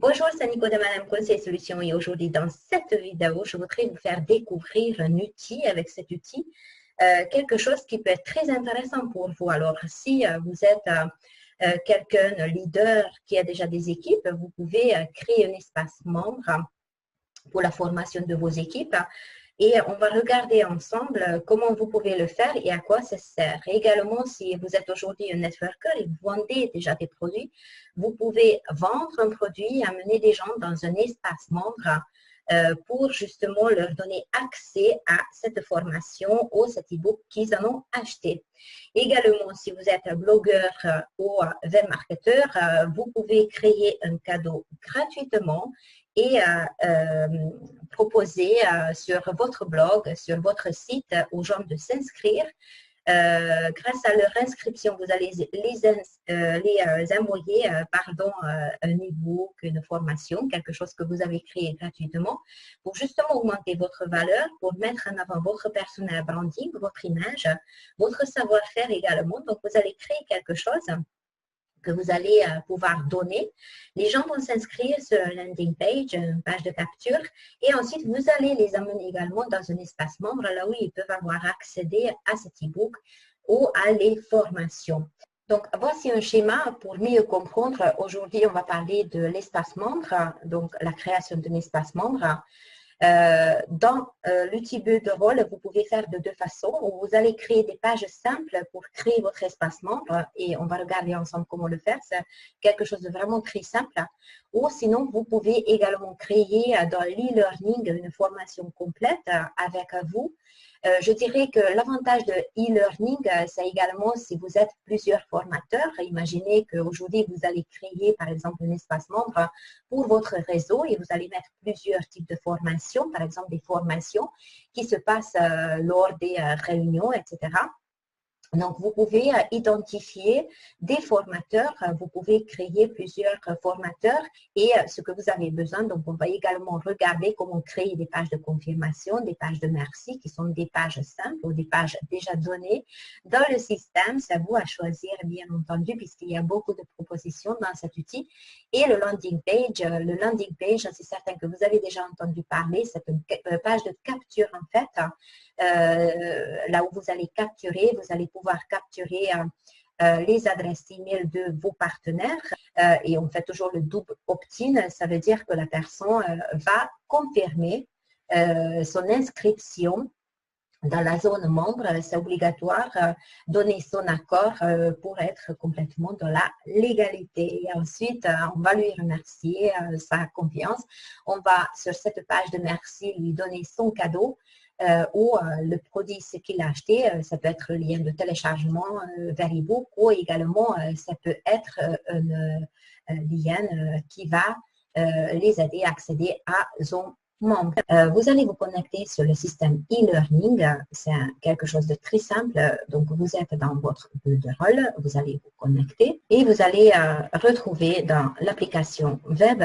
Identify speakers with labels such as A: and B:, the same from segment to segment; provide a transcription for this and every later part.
A: Bonjour, c'est Nico de Madame Conseil Solutions et aujourd'hui dans cette vidéo, je voudrais vous faire découvrir un outil avec cet outil, quelque chose qui peut être très intéressant pour vous. Alors, si vous êtes quelqu'un, un leader qui a déjà des équipes, vous pouvez créer un espace membre pour la formation de vos équipes. Et on va regarder ensemble comment vous pouvez le faire et à quoi ça sert. Également, si vous êtes aujourd'hui un networker et vous vendez déjà des produits, vous pouvez vendre un produit et amener des gens dans un espace membre pour justement leur donner accès à cette formation ou cet e-book qu'ils en ont acheté. Également, si vous êtes un blogueur ou webmarketeur, vous pouvez créer un cadeau gratuitement et proposer sur votre blog, sur votre site aux gens de s'inscrire. Grâce à leur inscription, vous allez les envoyer un e-book, une formation, quelque chose que vous avez créé gratuitement pour justement augmenter votre valeur, pour mettre en avant votre personal branding, votre image, votre savoir-faire également. Donc, vous allez créer quelque chose que vous allez pouvoir donner. Les gens vont s'inscrire sur un landing page, une page de capture, et ensuite vous allez les amener également dans un espace membre, là où ils peuvent avoir accédé à cet e-book ou à les formations. Donc, voici un schéma pour mieux comprendre. Aujourd'hui, on va parler de l'espace membre, donc la création d'un espace membre. Dans l'outil Builderall, vous pouvez faire de deux façons. Vous allez créer des pages simples pour créer votre espace membre et on va regarder ensemble comment le faire. C'est quelque chose de vraiment très simple. Ou sinon, vous pouvez également créer dans l'e-learning une formation complète avec vous. Je dirais que l'avantage de e-learning, c'est également si vous êtes plusieurs formateurs. Imaginez qu'aujourd'hui, vous allez créer, par exemple, un espace membre pour votre réseau et vous allez mettre plusieurs types de formations, par exemple des formations qui se passent lors des réunions, etc. Donc, vous pouvez identifier des formateurs, vous pouvez créer plusieurs formateurs et ce que vous avez besoin. Donc, on va également regarder comment créer des pages de confirmation, des pages de merci qui sont des pages simples ou des pages déjà données dans le système. C'est à vous à choisir, bien entendu, puisqu'il y a beaucoup de propositions dans cet outil. Et le landing page, c'est certain que vous avez déjà entendu parler, c'est une page de capture en fait. Là où vous allez capturer, vous allez pouvoir capturer les adresses email de vos partenaires et on fait toujours le double opt-in, ça veut dire que la personne va confirmer son inscription dans la zone membre, c'est obligatoire, donner son accord pour être complètement dans la légalité. Et ensuite, on va lui remercier sa confiance. On va, sur cette page de merci, lui donner son cadeau ou le produit, ce qu'il a acheté. Ça peut être le lien de téléchargement vers e-book ou également, ça peut être un lien qui va les aider à accéder à son membre. Vous allez vous connecter sur le système e-learning. C'est quelque chose de très simple. Donc, vous êtes dans votre Builderall, vous allez vous connecter et vous allez retrouver dans l'application web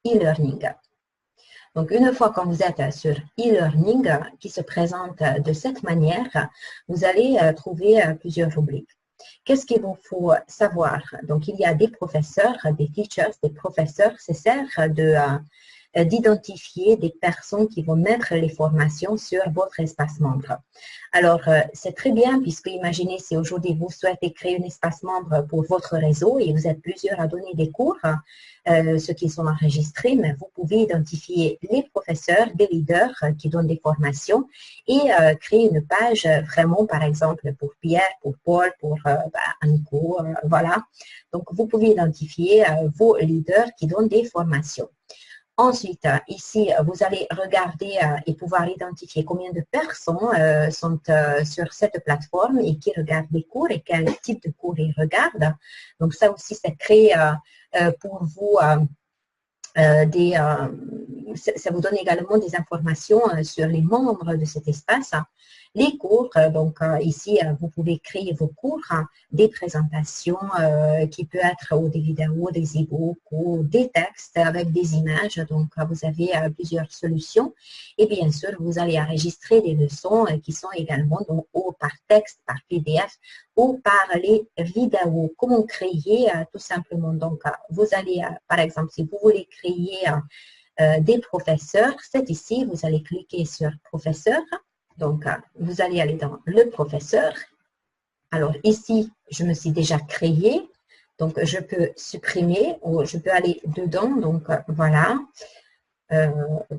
A: e-learning. Donc, une fois que vous êtes sur e-learning qui se présente de cette manière, vous allez trouver plusieurs rubriques. Qu'est-ce qu'il vous faut savoir? Donc, il y a des professeurs, des teachers, des professeurs. Ça sert d'identifier des personnes qui vont mettre les formations sur votre espace membre. Alors, c'est très bien puisque imaginez si aujourd'hui vous souhaitez créer un espace membre pour votre réseau et vous êtes plusieurs à donner des cours, ceux qui sont enregistrés, mais vous pouvez identifier les professeurs, des leaders qui donnent des formations et créer une page vraiment, par exemple, pour Pierre, pour Paul, pour Nico, voilà. Donc, vous pouvez identifier vos leaders qui donnent des formations. Ensuite, ici, vous allez regarder et pouvoir identifier combien de personnes sont sur cette plateforme et qui regardent les cours et quel type de cours ils regardent. Donc, ça aussi, c'est créé pour vous ça vous donne également des informations sur les membres de cet espace. Les cours, donc ici, vous pouvez créer vos cours, des présentations qui peuvent être ou des vidéos, des e-books ou des textes avec des images. Donc, vous avez plusieurs solutions. Et bien sûr, vous allez enregistrer des leçons qui sont également donc, ou par texte, par PDF ou par les vidéos. Comment créer tout simplement. Donc, vous allez, par exemple, si vous voulez créer des professeurs, c'est ici, vous allez cliquer sur professeur. Donc, vous allez aller dans le professeur. Alors, ici, je me suis déjà créé. Donc, je peux supprimer ou je peux aller dedans. Donc, voilà.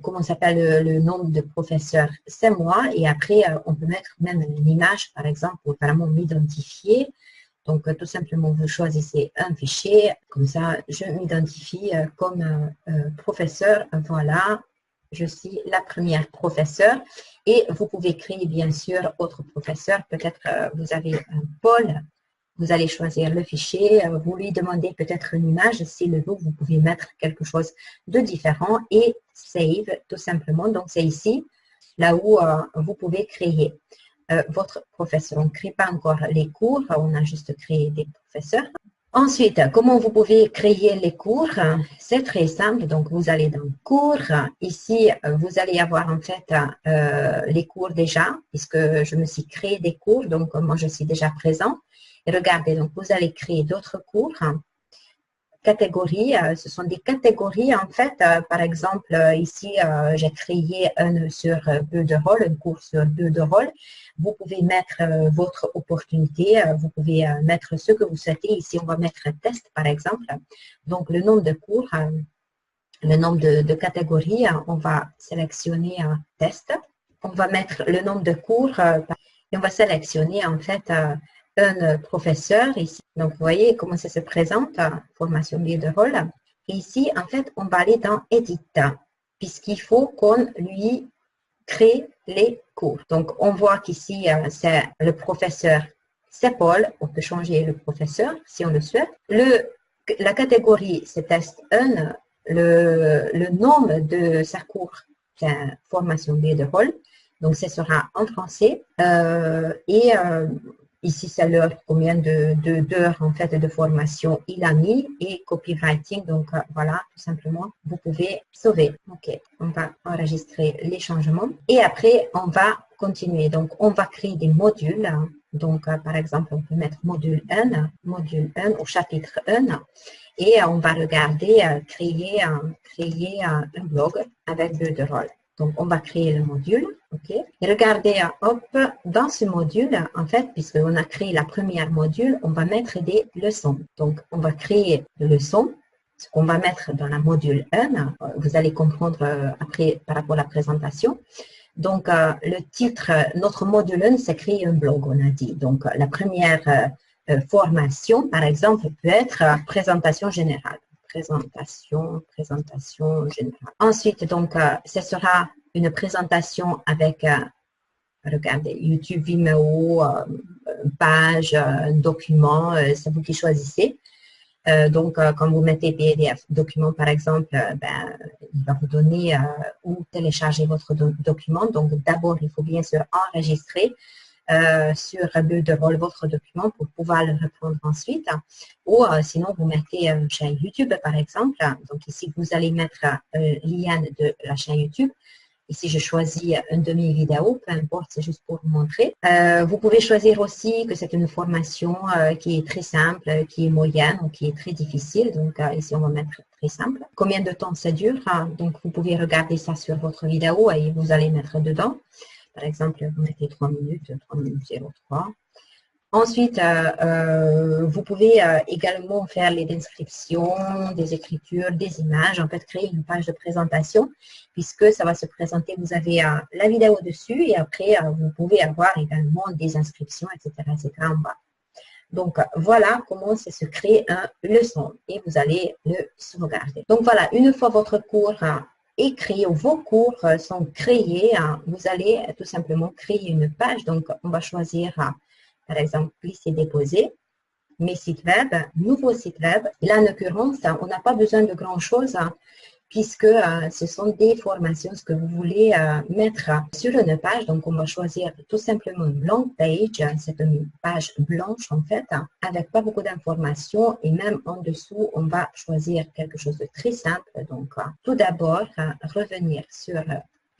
A: Comment s'appelle le nom de professeur? C'est moi. Et après, on peut mettre même une image, par exemple, pour vraiment m'identifier. Donc, tout simplement, vous choisissez un fichier. Comme ça, je m'identifie comme professeur. Voilà. Je suis la première professeure et vous pouvez créer bien sûr autre professeur. Peut-être vous avez un pôle, vous allez choisir le fichier, vous lui demandez peut-être une image. S'il le veut, vous pouvez mettre quelque chose de différent et save tout simplement. Donc c'est ici, là où vous pouvez créer votre professeur. On ne crée pas encore les cours, on a juste créé des professeurs. Ensuite, comment vous pouvez créer les cours? C'est très simple. Donc, vous allez dans cours. Ici, vous allez avoir en fait les cours déjà, puisque je me suis créé des cours. Donc, moi, je suis déjà présent. Et regardez, donc, vous allez créer d'autres cours. Catégories, ce sont des catégories en fait. Par exemple, ici, j'ai créé un sur jeu de rôle, un cours sur jeu de rôle. Vous pouvez mettre votre opportunité, vous pouvez mettre ce que vous souhaitez. Ici, on va mettre test par exemple. Donc, le nombre de cours, le nombre de catégories, on va sélectionner test. On va mettre le nombre de cours et on va sélectionner en fait un professeur ici. Donc, vous voyez comment ça se présente, formation billet de rôle. Et ici, en fait, on va aller dans Edit, puisqu'il faut qu'on lui crée les cours. Donc, on voit qu'ici, c'est le professeur, c'est Paul. On peut changer le professeur si on le souhaite. La catégorie, c'est test 1. Le nom de sa cours, c'est formation billet de rôle. Donc, ce sera en français. Ici, c'est l'heure, combien d'heures en fait de formation il a mis et copywriting. Donc, voilà, tout simplement, vous pouvez sauver. OK, on va enregistrer les changements et après, on va continuer. Donc, on va créer des modules. Donc, par exemple, on peut mettre module 1 au chapitre 1 et on va regarder, créer un blog avec jeu de rôle. Donc, on va créer le module, OK? Et regardez, hop, dans ce module, en fait, puisqu'on a créé la première module, on va mettre des leçons. Donc, on va créer des leçons, ce qu'on va mettre dans la module 1. Vous allez comprendre après par rapport à la présentation. Donc, le titre, notre module 1, c'est créer un blog, on a dit. Donc, la première formation, par exemple, peut être présentation générale. Présentation générale. Ensuite, donc, ce sera une présentation avec, regardez, YouTube, Vimeo, page, un document, c'est vous qui choisissez. Donc, quand vous mettez PDF document, par exemple, il va vous donner où télécharger votre document. Donc, d'abord, il faut bien sûr enregistrer sur bulle de rôle votre document pour pouvoir le reprendre ensuite. Ou sinon, vous mettez une chaîne YouTube, par exemple. Donc, ici, vous allez mettre le lien de la chaîne YouTube. Ici, je choisis une demi-vidéo, peu importe, c'est juste pour vous montrer. Vous pouvez choisir aussi que c'est une formation qui est très simple, qui est moyenne ou qui est très difficile. Donc, ici, on va mettre très simple. Combien de temps ça dure? Donc, vous pouvez regarder ça sur votre vidéo et vous allez mettre dedans. Par exemple, vous mettez 3 minutes 03. Ensuite, vous pouvez également faire les descriptions, des écritures, des images, en fait, créer une page de présentation, puisque ça va se présenter, vous avez la vidéo dessus, et après, vous pouvez avoir également des inscriptions, etc. en bas. Donc, voilà comment ça se crée une leçon, et vous allez le sauvegarder. Donc, voilà, une fois votre cours écrit, ou vos cours sont créés, vous allez tout simplement créer une page. Donc, on va choisir par exemple, glisser, déposer, mes sites web, nouveau site web. Là, en l'occurrence, on n'a pas besoin de grand-chose puisque ce sont des formations ce que vous voulez mettre sur une page. Donc, on va choisir tout simplement une blank page. C'est une page blanche en fait, avec pas beaucoup d'informations et même en dessous, on va choisir quelque chose de très simple. Donc, tout d'abord, revenir sur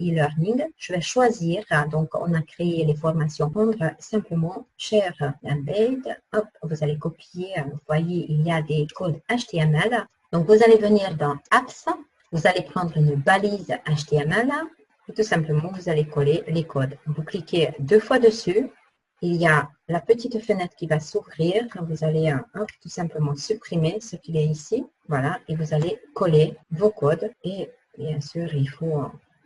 A: e-learning. Je vais choisir, donc on a créé les formations, prendre simplement share embed. Hop, vous allez copier, vous voyez, il y a des codes HTML. Donc, vous allez venir dans Apps. Vous allez prendre une balise HTML et tout simplement, vous allez coller les codes. Vous cliquez 2 fois dessus. Il y a la petite fenêtre qui va s'ouvrir. Vous allez tout simplement supprimer ce qu'il est ici. Voilà, et vous allez coller vos codes. Et bien sûr, il faut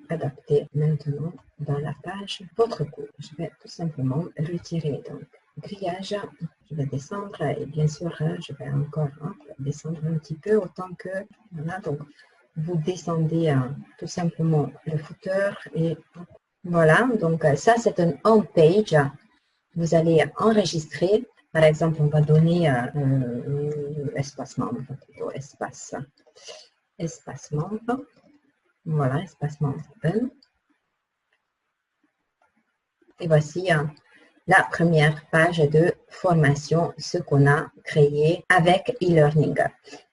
A: adapter maintenant dans la page votre code. Je vais tout simplement retirer donc grillage. Je vais descendre et bien sûr, je vais encore descendre un petit peu autant que... Voilà, donc vous descendez tout simplement le footer et voilà, donc ça c'est un home page. Vous allez enregistrer, par exemple, on va donner espace membre, plutôt espace membre. Voilà, espace membre open. Et voici la première page de formation, ce qu'on a créé avec e-learning.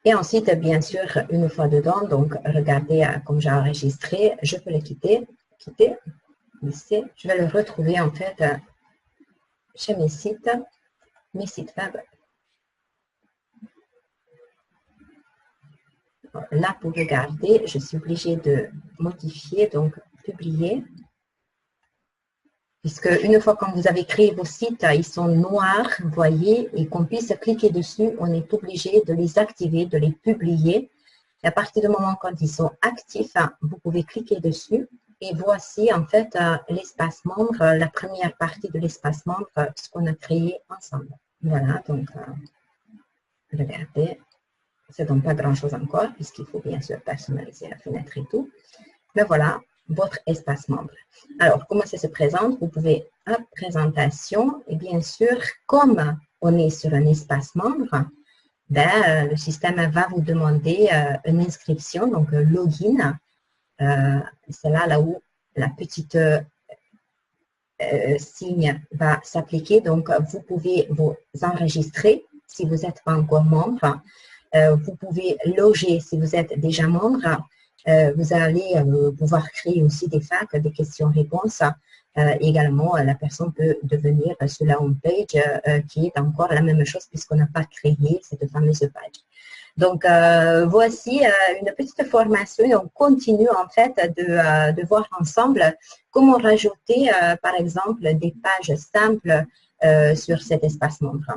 A: Et ensuite, bien sûr, une fois dedans, donc regardez comme j'ai enregistré, je peux le quitter, ici. Je vais le retrouver en fait chez mes sites web. Là, pour regarder, je suis obligée de modifier, donc publier. Puisque une fois que vous avez créé vos sites, ils sont noirs, vous voyez, et qu'on puisse cliquer dessus, on est obligé de les activer, de les publier. Et à partir du moment quand ils sont actifs, vous pouvez cliquer dessus. Et voici en fait l'espace membre, la première partie de l'espace membre, ce qu'on a créé ensemble. Voilà, donc regardez, ça ne donne pas grand-chose encore, puisqu'il faut bien sûr personnaliser la fenêtre et tout. Mais voilà, votre espace membre. Alors, comment ça se présente? Vous pouvez, présentation, et bien sûr, comme on est sur un espace membre, ben, le système va vous demander une inscription, donc un login. C'est là où la petite signe va s'appliquer. Donc, vous pouvez vous enregistrer si vous n'êtes pas encore membre. Vous pouvez loger si vous êtes déjà membre. Vous allez pouvoir créer aussi des facs, des questions-réponses. Également, la personne peut devenir sur la home page qui est encore la même chose puisqu'on n'a pas créé cette fameuse page. Donc, voici une petite formation et on continue en fait de voir ensemble comment rajouter, par exemple, des pages simples sur cet espace membre.